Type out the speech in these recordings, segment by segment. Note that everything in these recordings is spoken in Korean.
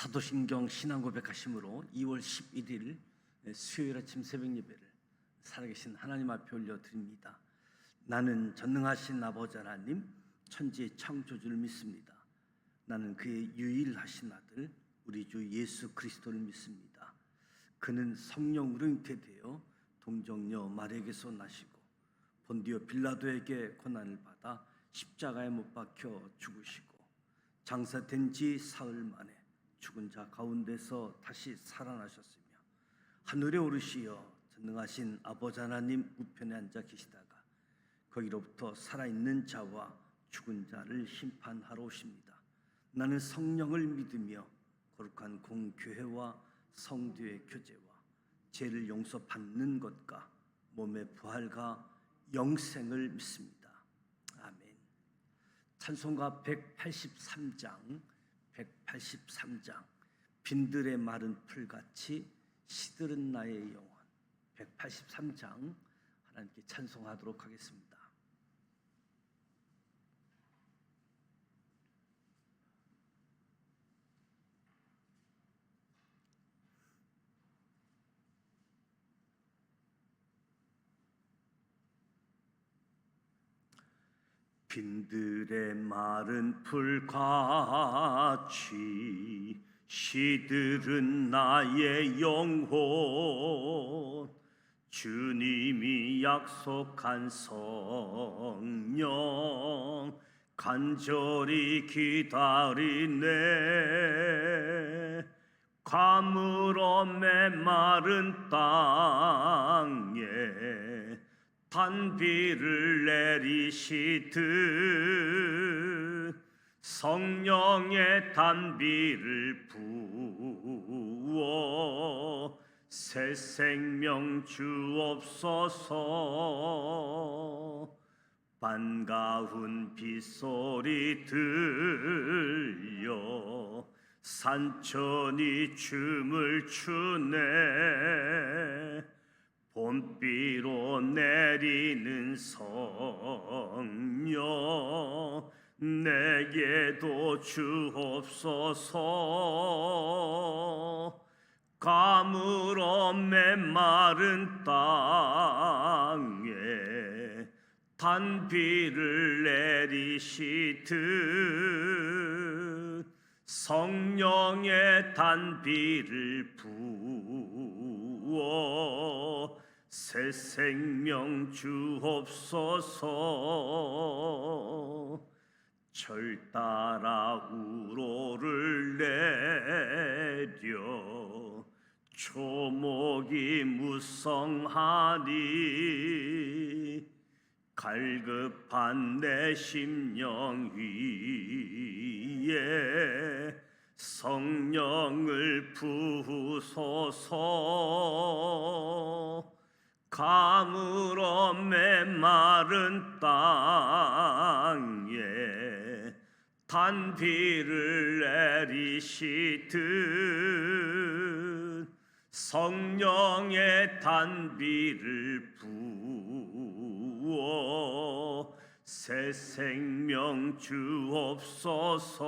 사도신경 신앙고백하심으로 2월 11일 수요일 아침 새벽 예배를 살아계신 하나님 앞에 올려드립니다. 나는 전능하신 아버지 하나님 천지의 창조주를 믿습니다. 나는 그의 유일하신 아들 우리 주 예수 그리스도를 믿습니다. 그는 성령으로 잉태되어 동정녀 마리아에게서 나시고 본디오 빌라도에게 고난을 받아 십자가에 못 박혀 죽으시고 장사된 지 사흘 만에 죽은 자 가운데서 다시 살아나셨으며 하늘에 오르시어 전능하신 아버지 하나님 우편에 앉아 계시다가 거기로부터 살아있는 자와 죽은 자를 심판하러 오십니다. 나는 성령을 믿으며 거룩한 공교회와 성도의 교제와 죄를 용서받는 것과 몸의 부활과 영생을 믿습니다. 아멘. 찬송가 183장 빈들의 마른 풀같이 시들은 나의 영혼 183장 하나님께 찬송하도록 하겠습니다. 빈들의 마른 풀같이 시들은 나의 영혼 주님이 약속한 성령 간절히 기다리네. 가물어 메마른 땅에 단비를 내리시듯 성령의 단비를 부어 새 생명 주옵소서. 반가운 빗소리 들려 산천이 춤을 추네. 봄비로 내리는 성령 내게도 주옵소서. 가물어 메마른 땅에 단비를 내리시듯 성령의 단비를 부어 새 생명 주옵소서. 절 따라 우로를 내려 초목이 무성하니 갈급한 내 심령 위에 성령을 부으소서. 가물어 메마른 땅에 단비를 내리시듯 성령의 단비를 부어 새 생명 주옵소서.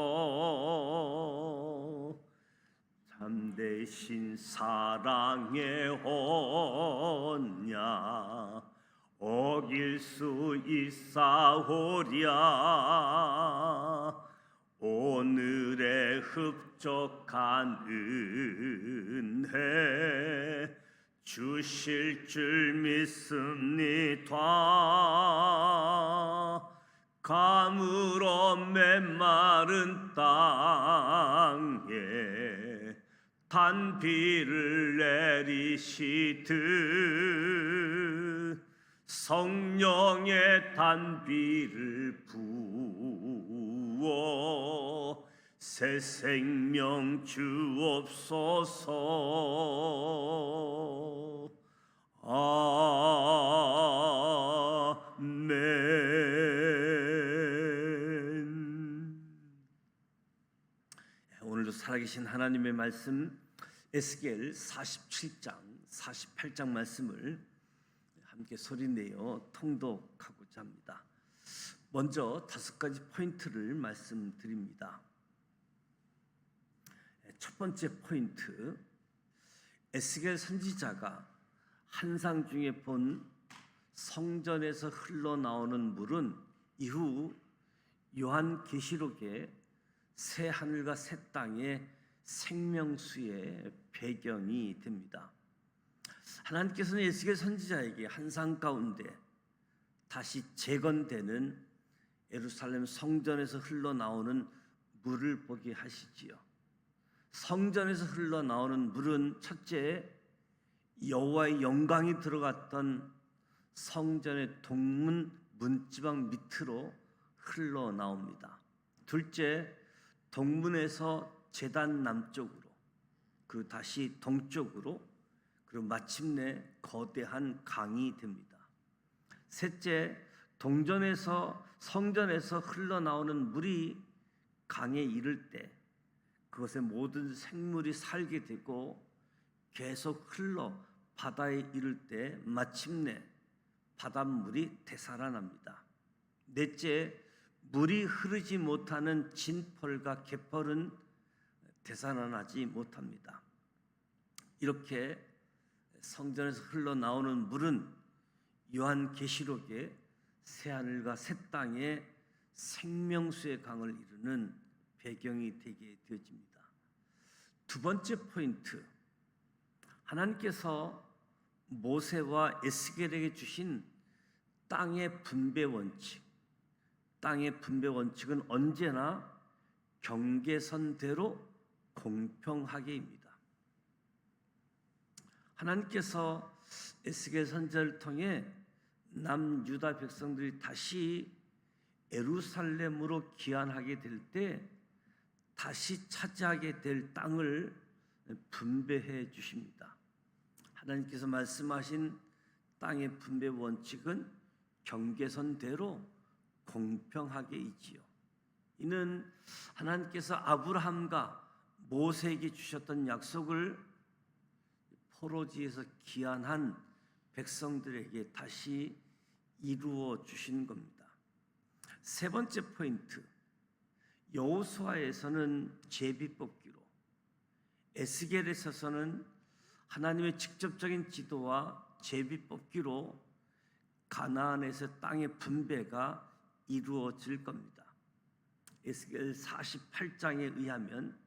참되신 사랑의 언약 어길 수 있사오랴. 오늘의 흡족한 은혜 주실 줄 믿습니다. 가물어 메마른 땅에 단비를 내리시듯 성령의 단비를 부어 새 생명 주옵소서. 아멘. 오늘도 살아계신 하나님의 말씀 에스겔 47장 48장 말씀을 함께 소리내어 통독하고자 합니다. 먼저 5가지 포인트를 말씀드립니다. 첫 번째 포인트, 에스겔 선지자가 환상 중에 본 성전에서 흘러나오는 물은 이후 요한계시록의 새 하늘과 새 땅의 생명수의 배경이 됩니다. 하나님께서는 에스겔 선지자에게 환상 가운데 다시 재건되는 예루살렘 성전에서 흘러나오는 물을 보게 하시지요. 성전에서 흘러나오는 물은 첫째, 여호와의 영광이 들어갔던 성전의 동문 문지방 밑으로 흘러나옵니다. 둘째, 동문에서 제단 남쪽으로, 그 다시 동쪽으로, 그리고 마침내 거대한 강이 됩니다. 셋째, 성전에서 흘러나오는 물이 강에 이를 때 그것의 모든 생물이 살게 되고 계속 흘러 바다에 이를 때 마침내 바닷물이 되살아납니다. 넷째, 물이 흐르지 못하는 진펄과 갯벌은 되살아나지 못합니다. 이렇게 성전에서 흘러나오는 물은 요한계시록의 새하늘과 새 땅의 생명수의 강을 이루는 배경이 되게 되어집니다. 두 번째 포인트, 하나님께서 모세와 에스겔에게 주신 땅의 분배 원칙. 땅의 분배 원칙은 언제나 경계선대로 공평하게입니다. 하나님께서 에스겔 선지자를 통해 남유다 백성들이 다시 예루살렘으로 귀환하게 될 때 다시 차지하게 될 땅을 분배해 주십니다. 하나님께서 말씀하신 땅의 분배 원칙은 경계선대로 공평하게 있지요. 이는 하나님께서 아브라함과 모세에게 주셨던 약속을 포로지에서 귀환한 백성들에게 다시 이루어 주신 겁니다. 세 번째 포인트, 여호수아에서는 제비뽑기로, 에스겔에서는 하나님의 직접적인 지도와 제비뽑기로 가나안에서 땅의 분배가 이루어질 겁니다. 에스겔 48장에 의하면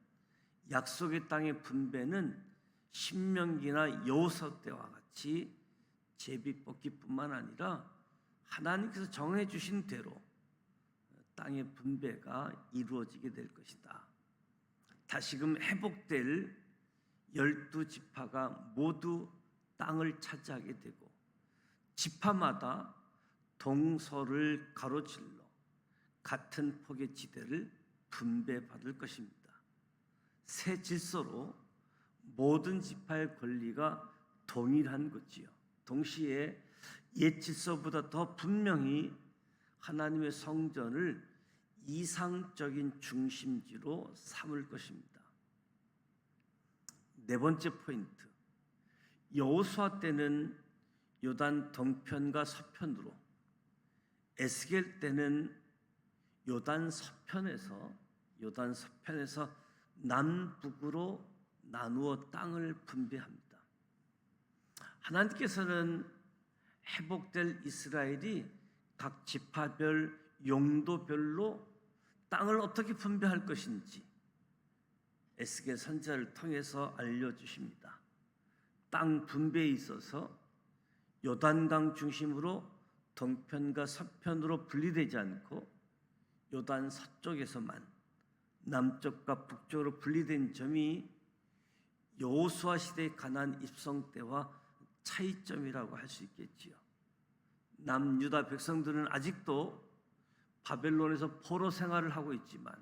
약속의 땅의 분배는 신명기나 여호수아 때와 같이 제비뽑기뿐만 아니라 하나님께서 정해 주신 대로 땅의 분배가 이루어지게 될 것이다. 다시금 회복될 12지파가 모두 땅을 차지하게 되고 지파마다 동서를 가로질러 같은 폭의 지대를 분배받을 것입니다. 새 질서로 모든 지파의 권리가 동일한 거지요. 동시에 옛 질서보다 더 분명히 하나님의 성전을 이상적인 중심지로 삼을 것입니다. 네 번째 포인트, 여호수아 때는 요단 동편과 서편으로, 에스겔 때는 요단 서편에서 남북으로 나누어 땅을 분배합니다. 하나님께서는 회복될 이스라엘이 각 지파별 용도별로 땅을 어떻게 분배할 것인지 에스겔 선지자를 통해서 알려주십니다. 땅 분배에 있어서 요단강 중심으로 동편과 서편으로 분리되지 않고 요단 서쪽에서만 남쪽과 북쪽으로 분리된 점이 여호수아 시대의 가나안 입성 때와 차이점이라고 할 수 있겠지요. 남유다 백성들은 아직도 바벨론에서 포로 생활을 하고 있지만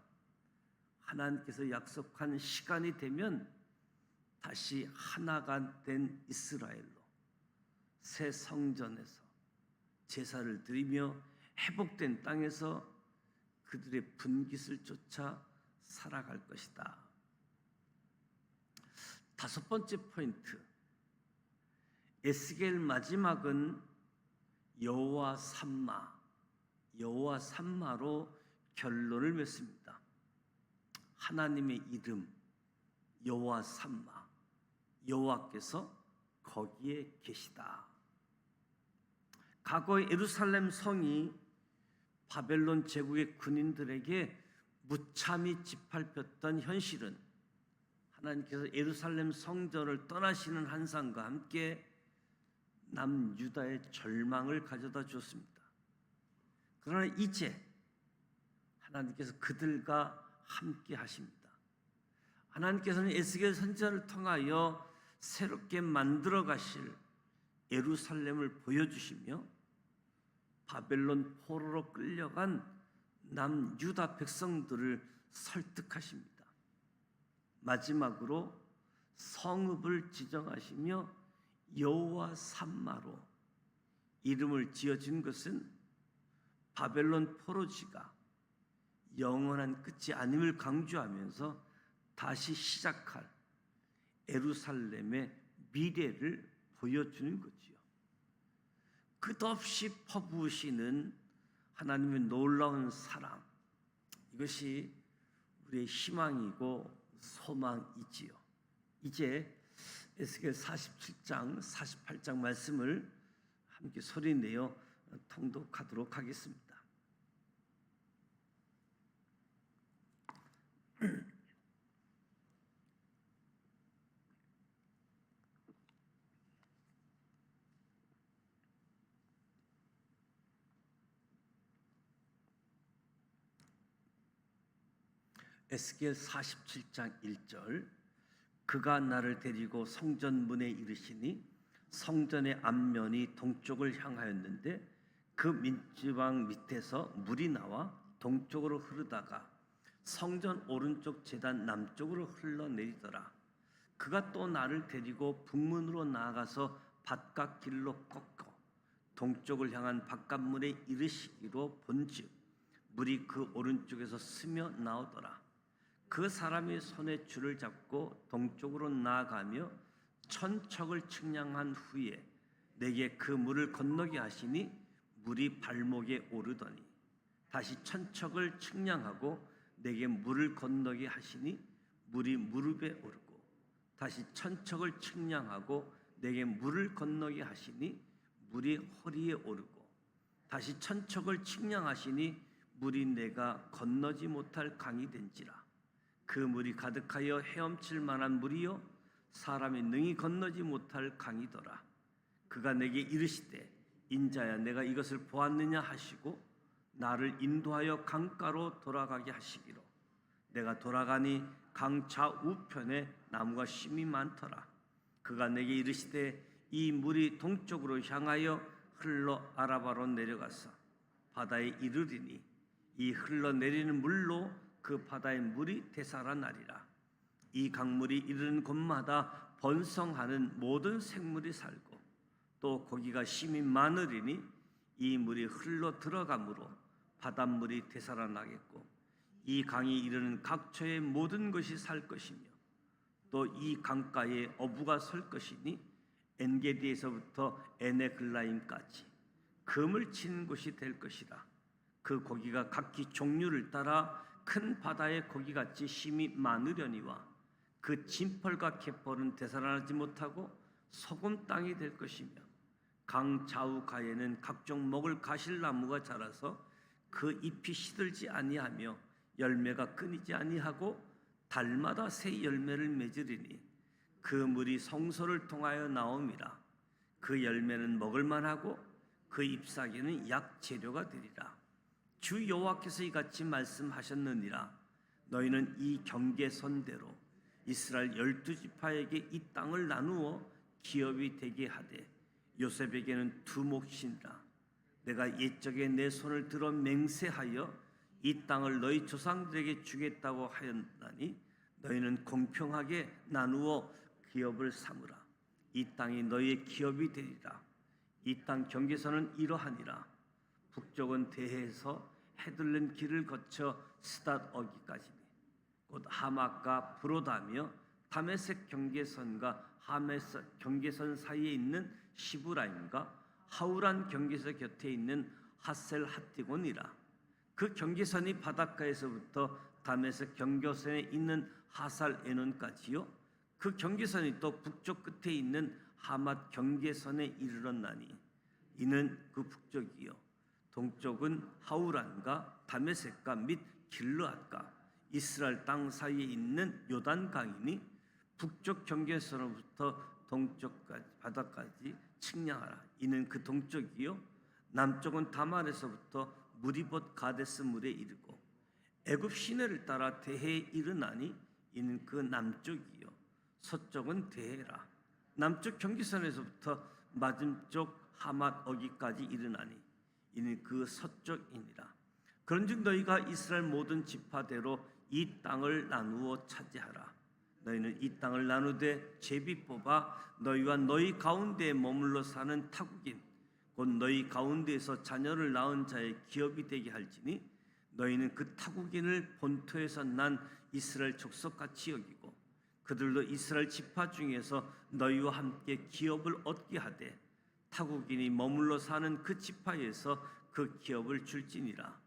하나님께서 약속한 시간이 되면 다시 하나가 된 이스라엘로 새 성전에서 제사를 드리며 회복된 땅에서 그들의 분깃을 쫓아 살아갈 것이다. 다섯 번째 포인트, 에스겔 마지막은 여호와 삼마로 결론을 맺습니다. 하나님의 이름, 여호와 삼마, 여호와께서 거기에 계시다. 과거 예루살렘 성이 바벨론 제국의 군인들에게 무참히 짓밟혔던 현실은 하나님께서 예루살렘 성전을 떠나시는 환상과 함께 남유다의 절망을 가져다 주었습니다. 그러나 이제 하나님께서 그들과 함께 하십니다. 하나님께서는 에스겔 선지자를 통하여 새롭게 만들어 가실 예루살렘을 보여주시며 바벨론 포로로 끌려간 남유다 백성들을 설득하십니다. 마지막으로 성읍을 지정하시며 여호와 삼마로 이름을 지어준 것은 바벨론 포로지가 영원한 끝이 아님을 강조하면서 다시 시작할 예루살렘의 미래를 보여주는 거지요. 끝없이 퍼부으시는 하나님의 놀라운 사랑, 이것이 우리의 희망이고 소망이지요. 이제 에스겔 47장, 48장 말씀을 함께 소리내어 통독하도록 하겠습니다. 에스겔 47장 1절, 그가 나를 데리고 성전 문에 이르시니 성전의 앞면이 동쪽을 향하였는데 그 민지방 밑에서 물이 나와 동쪽으로 흐르다가 성전 오른쪽 제단 남쪽으로 흘러내리더라. 그가 또 나를 데리고 북문으로 나아가서 바깥 길로 꺾어 동쪽을 향한 바깥문에 이르시기로 본즉 물이 그 오른쪽에서 스며 나오더라. 그 사람이 손에 줄을 잡고 동쪽으로 나아가며 천척을 측량한 후에 내게 그 물을 건너게 하시니 물이 발목에 오르더니 다시 천척을 측량하고 내게 물을 건너게 하시니 물이 무릎에 오르고 다시 천척을 측량하고 내게 물을 건너게 하시니 물이 허리에 오르고 다시 천척을 측량하시니 물이 내가 건너지 못할 강이 된지라. 그 물이 가득하여 헤엄칠 만한 물이요 사람이 능히 건너지 못할 강이더라. 그가 내게 이르시되 인자야 내가 이것을 보았느냐 하시고 나를 인도하여 강가로 돌아가게 하시기로 내가 돌아가니 강 좌우편에 나무가 심이 많더라. 그가 내게 이르시되 이 물이 동쪽으로 향하여 흘러 아라바로 내려가서 바다에 이르리니 이 흘러내리는 물로 그 바다의 물이 되살아나리라. 이 강물이 이르는 곳마다 번성하는 모든 생물이 살고 또 고기가 심이 많으리니 이 물이 흘러 들어가므로 바닷물이 되살아나겠고 이 강이 이르는 각처의 모든 것이 살 것이며 또 이 강가에 어부가 설 것이니 엔게디에서부터 에네글라임까지 금을 치는 곳이 될 것이라. 그 고기가 각기 종류를 따라 큰 바다의 고기같이 심이 많으려니와 그 진펄과 갯벌은 되살아나지 못하고 소금 땅이 될 것이며 강 좌우 가에는 각종 먹을 가실나무가 자라서 그 잎이 시들지 아니하며 열매가 끊이지 아니하고 달마다 새 열매를 맺으리니 그 물이 성소를 통하여 나옴이라. 그 열매는 먹을만하고 그 잎사귀는 약 재료가 되리라. 주 여호와께서 이같이 말씀하셨느니라. 너희는 이 경계선대로 이스라엘 12지파에게 이 땅을 나누어 기업이 되게 하되 요셉에게는 두 몫이니라. 내가 옛적에 내 손을 들어 맹세하여 이 땅을 너희 조상들에게 주겠다고 하였나니 너희는 공평하게 나누어 기업을 삼으라. 이 땅이 너희의 기업이 되리라. 이 땅 경계선은 이러하니라. 북쪽은 대해에서 헤들른 길을 거쳐 스닷 어기까지니 곧 하맛과 브로다며 다메섹 경계선과 하메스 경계선 사이에 있는 시브라임과 하우란 경계선 곁에 있는 하셀 핫디곤이라. 그 경계선이 바닷가에서부터 다메섹 경계선에 있는 하살 에논까지요. 그 경계선이 또 북쪽 끝에 있는 하맛 경계선에 이르렀나니 이는 그 북쪽이요. 동쪽은 하우란과 다메섹과 및 길르앗과 이스라엘 땅 사이에 있는 요단강이니 북쪽 경계선으로부터 동쪽까지 바다까지 측량하라. 이는 그 동쪽이요. 남쪽은 다말에서부터 무리봇 가데스 물에 이르고 애굽 시내를 따라 대해에 이르나니 이는 그 남쪽이요. 서쪽은 대해라. 남쪽 경계선에서부터 맞은쪽 하맛 어기까지 이르나니 이는 그 서쪽이니라. 그런즉 너희가 이스라엘 모든 지파대로 이 땅을 나누어 차지하라. 너희는 이 땅을 나누되 제비 뽑아 너희와 너희 가운데에 머물러 사는 타국인 곧 너희 가운데에서 자녀를 낳은 자의 기업이 되게 할지니 너희는 그 타국인을 본토에서 난 이스라엘 족속같이 여기고 그들도 이스라엘 지파 중에서 너희와 함께 기업을 얻게 하되 타국인이 머물러 사는 그 지파에서 그 기업을 줄지니라.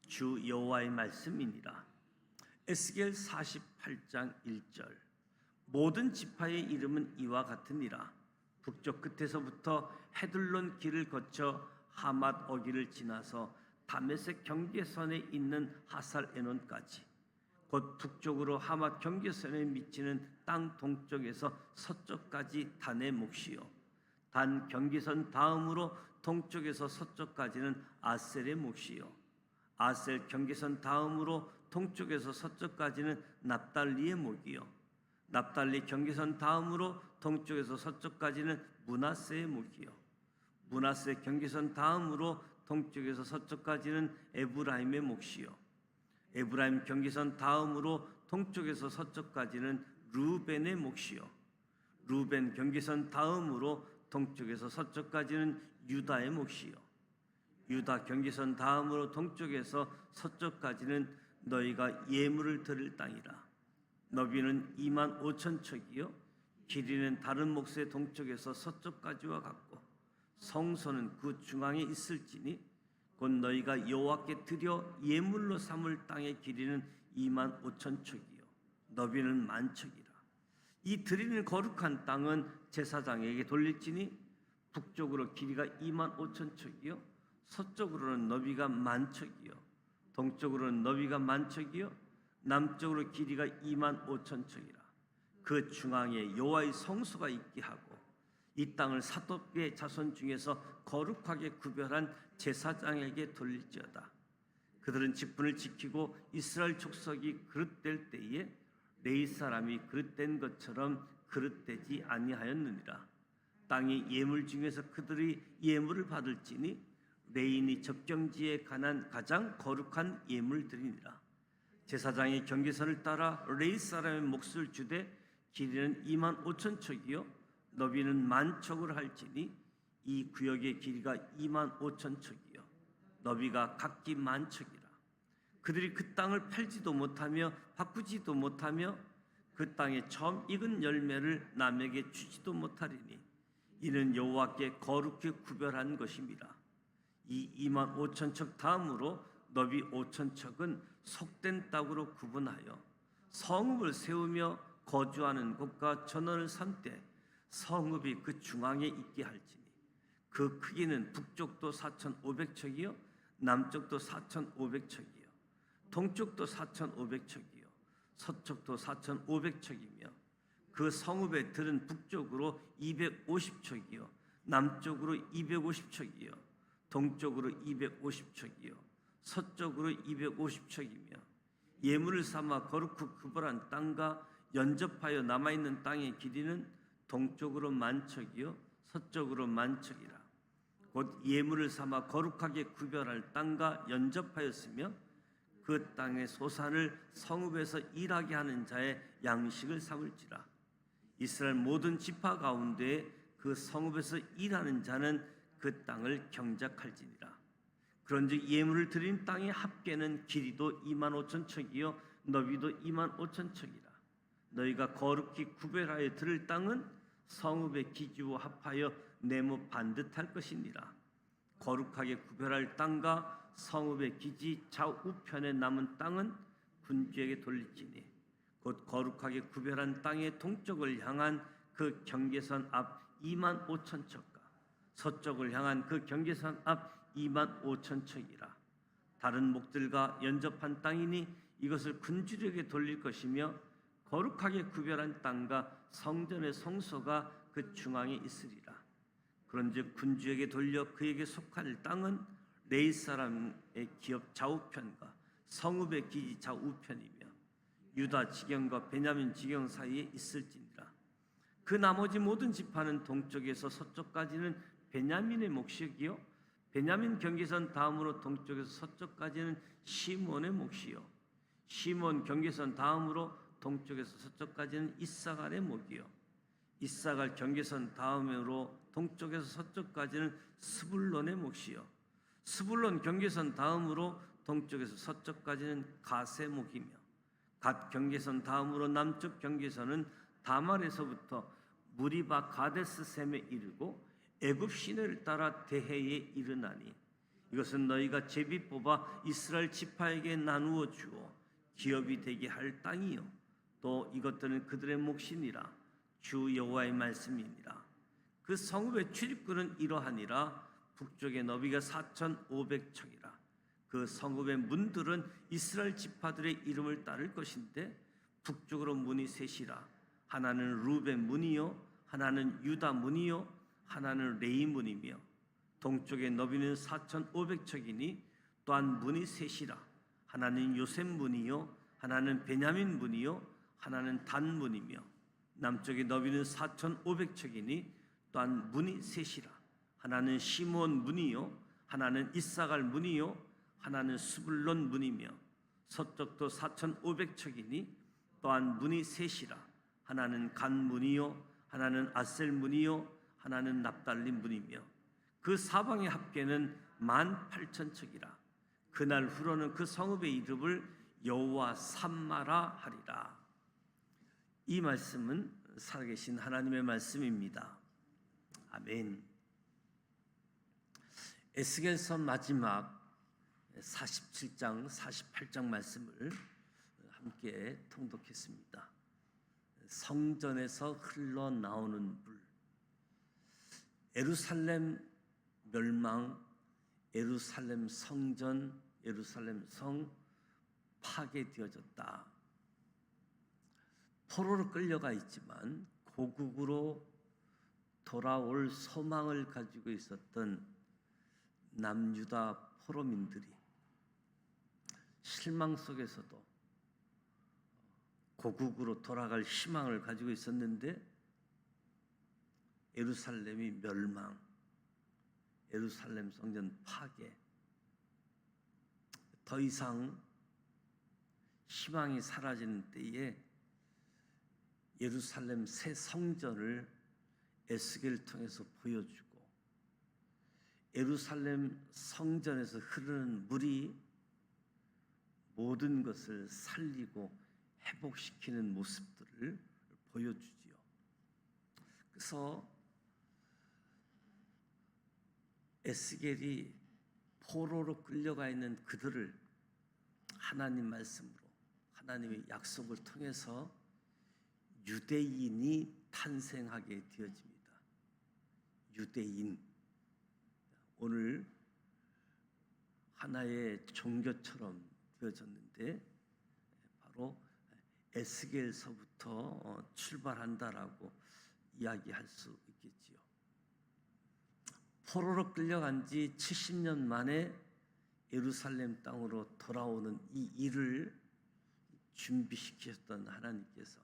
주 여호와의 말씀이니라. 에스겔 48장 1절. 모든 지파의 이름은 이와 같으니라. 북쪽 끝에서부터 헤들론 길을 거쳐 하맛 어기를 지나서 다메섹 경계선에 있는 하살 에논까지 곧 북쪽으로 하맛 경계선에 미치는 땅 동쪽에서 서쪽까지 단의 몫이요. 단 경계선 다음으로 동쪽에서 서쪽까지는 아셀의 몫이요. 아셀 경계선 다음으로 동쪽에서 서쪽까지는 납달리의 몫이요. 납달리 경계선 다음으로 동쪽에서 서쪽까지는 므낫세의 몫이요. 므낫세 경계선 다음으로 동쪽에서 서쪽까지는 에브라임의 몫이요. 에브라임 경계선 다음으로 동쪽에서 서쪽까지는 루벤의 몫이요. 루벤 경계선 다음으로 동쪽에서 서쪽까지는 유다의 몫이요. 유다 경계선 다음으로 동쪽에서 서쪽까지는 너희가 예물을 드릴 땅이라. 너비는 2만 5천 척이요 길이는 다른 몫의 동쪽에서 서쪽까지와 같고 성소는 그 중앙에 있을지니 곧 너희가 여호와께 드려 예물로 삼을 땅의 길이는 2만 5천 척이요 너비는 만 척이라. 이 드리는 거룩한 땅은 제사장에게 돌릴지니 북쪽으로 길이가 2만 5천 척이요 서쪽으로는 너비가 만 척이요 동쪽으로는 너비가 만 척이요 남쪽으로 길이가 2만 5천 척이라. 그 중앙에 여호와의 성소가 있게 하고 이 땅을 사독의 자손 중에서 거룩하게 구별한 제사장에게 돌릴지어다. 그들은 직분을 지키고 이스라엘 족속이 그릇될 때에 레위 사람이 그릇된 것처럼 그릇되지 아니하였느니라. 땅의 예물 중에서 그들이 예물을 받을지니 레인이 적경지에 관한 가장 거룩한 예물들이니라. 제사장의 경계선을 따라 레위 사람의 몫을 주되 길이는 2만 5천 척이요 너비는 만 척을 할지니 이 구역의 길이가 2만 5천 척이요 너비가 각기 만 척이라. 그들이 그 땅을 팔지도 못하며 바꾸지도 못하며 그 땅에 처음 익은 열매를 남에게 주지도 못하리니 이는 여호와께 거룩히 구별한 것입니다. 이 2만 5천 척 다음으로 너비 5천 척은 속된 땅으로 구분하여 성읍을 세우며 거주하는 곳과 전원을 삼되 성읍이 그 중앙에 있게 할지니 그 크기는 북쪽도 4,500척이요 남쪽도 4,500척이요 동쪽도 4,500척이요 서쪽도 4,500척이며 그 성읍의 들은 북쪽으로 250척이요 남쪽으로 250척이요 동쪽으로 250척이요 서쪽으로 250척이며 예물을 삼아 거룩히 구별한 땅과 연접하여 남아있는 땅의 길이는 동쪽으로 만 척이요 서쪽으로 만 척이라. 곧 예물을 삼아 거룩하게 구별할 땅과 연접하였으며 그 땅의 소산을 성읍에서 일하게 하는 자의 양식을 삼을지라. 이스라엘 모든 지파 가운데 그 성읍에서 일하는 자는 그 땅을 경작할지니라. 그런즉 예물을 드린 땅의 합계는 길이도 2만 5천 척이요 너비도 2만 5천 척이라. 너희가 거룩히 구별하여 들을 땅은 성읍의 기지와 합하여 네모 반듯할 것이니라. 거룩하게 구별할 땅과 성읍의 기지 좌우편에 남은 땅은 군주에게 돌릴지니 곧 거룩하게 구별한 땅의 동쪽을 향한 그 경계선 앞 2만 5천 척과 서쪽을 향한 그 경계선 앞 2만 5천 척이라. 다른 목들과 연접한 땅이니 이것을 군주에게 돌릴 것이며 거룩하게 구별한 땅과 성전의 성소가 그 중앙에 있으리라. 그런즉 군주에게 돌려 그에게 속할 땅은 레위 사람의 기업 좌우편과 성읍의 기지 좌우편이며 유다 지경과 베냐민 지경 사이에 있을지니라. 그 나머지 모든 지파는 동쪽에서 서쪽까지는 베냐민의 몫이요 베냐민 경계선 다음으로 동쪽에서 서쪽까지는 시몬의 몫이요 시몬 경계선 다음으로 동쪽에서 서쪽까지는 이사갈의 몫이요 이사갈 경계선 다음으로 동쪽에서 서쪽까지는 스불론의 몫이요 스불론 경계선 다음으로 동쪽에서 서쪽까지는 갓의 몫이며 갓 경계선 다음으로 남쪽 경계선은 다말에서부터 무리바 가데스 셈에 이르고 애굽 시내를 따라 대해에 이르나니 이것은 너희가 제비 뽑아 이스라엘 지파에게 나누어 주어 기업이 되게 할 땅이요 또 이것들은 그들의 몫이니라. 주 여호와의 말씀이니라. 그 성읍의 출입구는 이러하니라. 북쪽의 너비가 4,500척이라. 그 성읍의 문들은 이스라엘 지파들의 이름을 따를 것인데 북쪽으로 문이 셋이라. 하나는 루벤 문이요 하나는 유다 문이요 하나는 레위 문이며 동쪽의 너비는 4,500척이니 또한 문이 셋이라. 하나는 요셉 문이요 하나는 베냐민 문이요 하나는 단 문이며 남쪽의 너비는 4,500척이니 또한 문이 셋이라. 하나는 시몬 문이요 하나는 이사갈 문이요 하나는 스불론 문이며 서쪽도 4,500척이니 또한 문이 셋이라. 하나는 간 문이요 하나는 아셀 문이요 하나는 납달리 문이며 그 사방의 합계는 18,000척이라. 그날 후로는 그 성읍의 이름을 여호와 삼마라 하리라. 이 말씀은 살아계신 하나님의 말씀입니다. 아멘. 에스겔서 마지막 47장 48장 말씀을 함께 통독했습니다. 성전에서 흘러나오는 물, 예루살렘 멸망, 예루살렘 성전, 예루살렘 성 파괴되어졌다. 포로로 끌려가 있지만 고국으로 돌아올 소망을 가지고 있었던 남유다 포로민들이 실망 속에서도 고국으로 돌아갈 희망을 가지고 있었는데 예루살렘이 멸망, 예루살렘 성전 파괴, 더 이상 희망이 사라지는 때에 예루살렘 새 성전을 에스겔을 통해서 보여주고 예루살렘 성전에서 흐르는 물이 모든 것을 살리고 회복시키는 모습들을 보여주지요. 그래서 에스겔이 포로로 끌려가 있는 그들을 하나님 말씀으로 하나님의 약속을 통해서 유대인이 탄생하게 되어집니다. 유대인, 오늘 하나의 종교처럼 되어졌는데 바로 에스겔서부터 출발한다라고 이야기할 수 있겠지요. 포로로 끌려간 지 70년 만에 예루살렘 땅으로 돌아오는 이 일을 준비시키셨던 하나님께서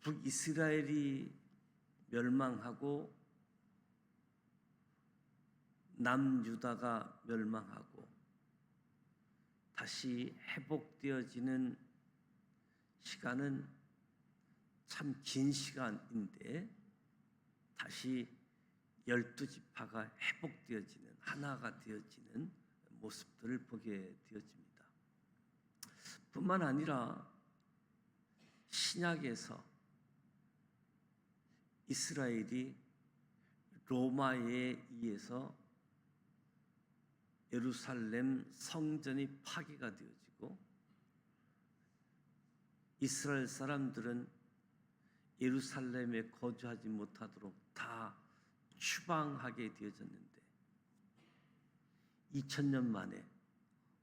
북이스라엘이 멸망하고 남유다가 멸망하고 다시 회복되어지는 시간은 참 긴 시간인데 다시 12지파가 회복되어지는 하나가 되어지는 모습들을 보게 되어집니다. 뿐만 아니라 신약에서 이스라엘이 로마에 의해서 예루살렘 성전이 파괴가 되어지고 이스라엘 사람들은 예루살렘에 거주하지 못하도록 다 추방하게 되어졌는데 2000년 만에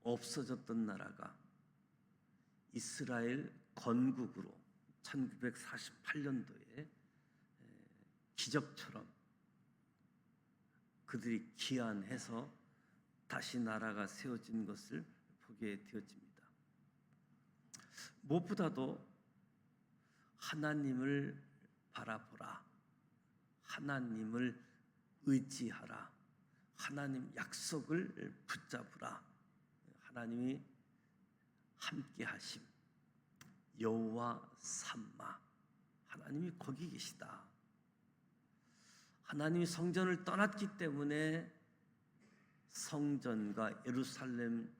없어졌던 나라가 이스라엘 건국으로 1948년도에 기적처럼 그들이 기한해서 다시 나라가 세워진 것을 보게 되어집니다. 무엇보다도 하나님을 바라보라, 하나님을 의지하라, 하나님 약속을 붙잡으라, 하나님이 함께 하심, 여호와 삼마, 하나님이 거기 계시다. 하나님이 성전을 떠났기 때문에 성전과 예루살렘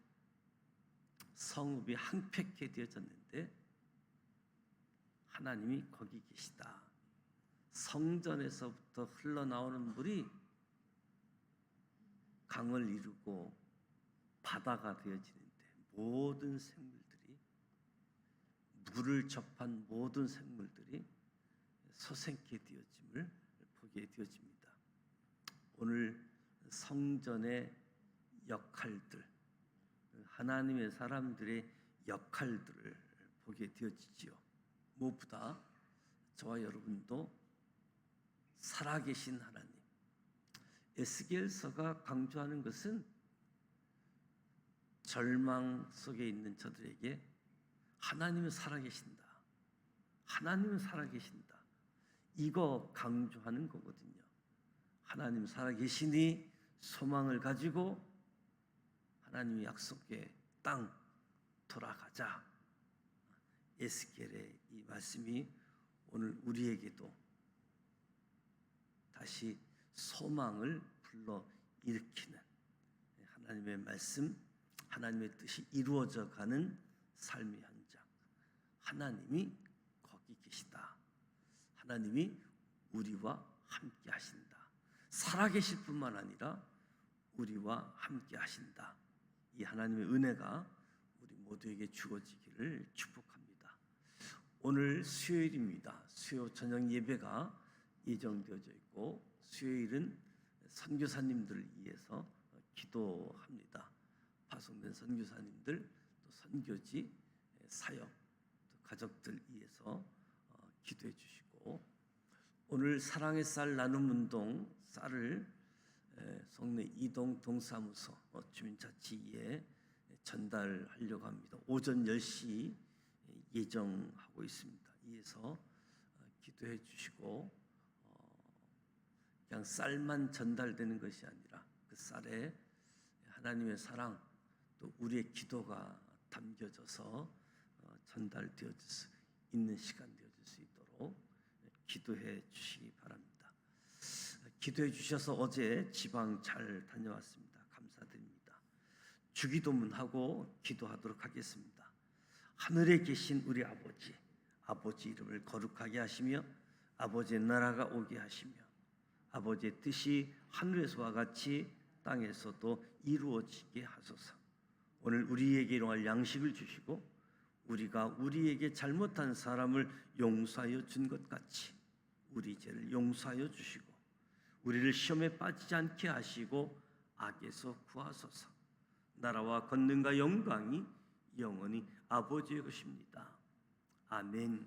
성읍이 황폐케 되어졌는데 하나님이 거기 계시다. 성전에서부터 흘러나오는 물이 강을 이루고 바다가 되어지는데 모든 생물들이, 물을 접한 모든 생물들이 소생케 되어짐을 보게 되어집니다. 오늘 성전의 역할들, 하나님의 사람들의 역할들을 보게 되어지지요. 무엇보다 저와 여러분도 살아계신 하나님, 에스겔서가 강조하는 것은 절망 속에 있는 저들에게 하나님은 살아계신다, 하나님은 살아계신다, 이거 강조하는 거거든요. 하나님 살아계시니 소망을 가지고 하나님의 약속의 땅 돌아가자. 에스겔의 이 말씀이 오늘 우리에게도 다시 소망을 불러 일으키는 하나님의 말씀, 하나님의 뜻이 이루어져 가는 삶의 현장. 하나님이 거기 계시다. 하나님이 우리와 함께 하신다. 살아계실 뿐만 아니라 우리와 함께 하신다. 이 하나님의 은혜가 우리 모두에게 주어지기를 축복합니다. 오늘 수요일입니다. 수요 저녁 예배가 예정되어져 있고 수요일은 선교사님들을 위해서 기도합니다. 파송된 선교사님들, 또 선교지 사역, 또 가족들 위해서 기도해 주시고, 오늘 사랑의 쌀 나눔 운동 쌀을 송내 이동 동사무소 주민자치에 전달하려고 합니다. 오전 10시 예정하고 있습니다. 이에서 기도해 주시고, 그냥 쌀만 전달되는 것이 아니라 그 쌀에 하나님의 사랑, 또 우리의 기도가 담겨져서 전달되어질 수 있는 시간 되어질 수 있도록 기도해 주시기 바랍니다. 기도해 주셔서 어제 지방 잘 다녀왔습니다. 감사드립니다. 주기도문하고 기도하도록 하겠습니다. 하늘에 계신 우리 아버지, 아버지 이름을 거룩하게 하시며 아버지의 나라가 오게 하시며 아버지의 뜻이 하늘에서와 같이 땅에서도 이루어지게 하소서. 오늘 우리에게 일용할 양식을 주시고 우리가 우리에게 잘못한 사람을 용서하여 준 것 같이 우리 죄를 용서하여 주시고 우리를 시험에 빠지지 않게 하시고 악에서 구하소서. 나라와 권능과 영광이 영원히 아버지의 것입니다. 아멘.